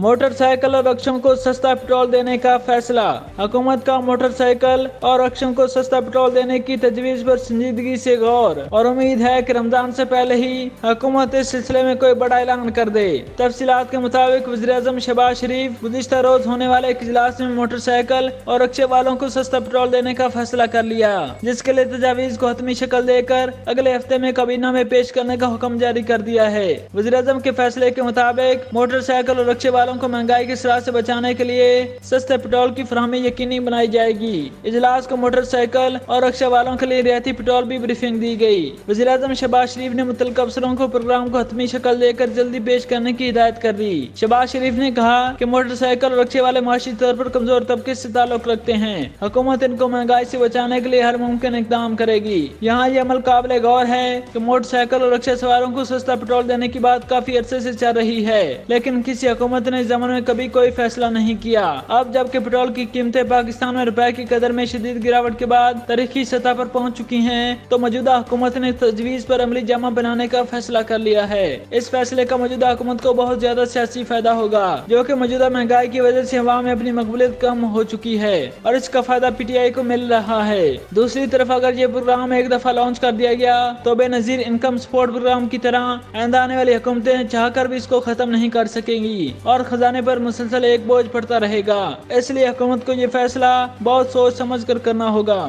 Motor cycle और रक्षकों को सस्ता पेट्रोल देने का फैसला। हुकूमत का मोटर साइकिल और रक्षकों को सस्ता पेट्रोल देने की तजवीज पर संजीदगी से गौर, और उम्मीद है कि रमजान से पहले ही हुकूमत इस सिलसिले में कोई बड़ा ऐलान कर दे। तफसीलात के मुताबिक वज़ीर-ए-आज़म शहबाज शरीफ गुज़िश्ता रोज होने वाले एक इजलास में मोटरसाइकिल और रक्षा वालों को सस्ता पेट्रोल देने का फैसला कर लिया, जिसके लिए तजावीज को हतमी शक्ल देकर अगले हफ्ते में काबीना में पेश करने का हुक्म जारी कर दिया है। वज़ीर-ए-आज़म के फैसले के मुताबिक मोटरसाइकिल और रक्षा वालों को महंगाई के सराह से बचाने के लिए सस्ते पेट्रोल की फराहमी यकीनी बनाई जाएगी। इजलास को मोटरसाइकिल और रक्षा वालों के लिए रियायती पेट्रोल भी ब्रीफिंग दी गई। वज़ीर-ए-आज़म शहबाज शरीफ ने मुतल्लिक़ अफसरों को प्रोग्राम को हतमी शक्ल देकर जल्दी पेश करने की हिदायत कर दी। शहबाज शरीफ ने कहा कि मोटरसाइकिल और रक्षा वाले माशी तौर पर कमजोर तबके से ताल्लुक रखते हैं। हुकूमत इनको महंगाई से बचाने के लिए हर मुमकिन इक़दाम करेगी। यहाँ ये अमल काबिल गौर है कि मोटरसाइकिल और रक्षा सवारों को सस्ता पेट्रोल देने की बात काफी अरसे से चल रही है, लेकिन किसी हुकूमत ने इस ज़माने में कभी कोई फैसला नहीं किया। अब जबकि पेट्रोल की कीमतें पाकिस्तान में रुपए की कदर में शदीद गिरावट के बाद तारीखी सतह पर पहुंच चुकी हैं, तो मौजूदा हुकूमत ने तजवीज पर अमली जामा बनाने का फैसला कर लिया है। इस फैसले का मौजूदा हुकूमत को बहुत ज्यादा सियासी फायदा होगा, जो कि मौजूदा महंगाई की वजह से हवा में अपनी मकबूलियत कम हो चुकी है, और इसका फायदा PTI को मिल रहा है। दूसरी तरफ अगर ये प्रोग्राम एक दफा लॉन्च कर दिया गया तो बेनजीर इनकम सपोर्ट प्रोग्राम की तरह आइंदा आने वाली हुकूमतें चाहकर भी इसको खत्म नहीं कर सकेंगी, और खजाने पर मुसलसल एक बोझ पड़ता रहेगा। इसलिए हुकूमत को ये फैसला बहुत सोच समझ कर करना होगा।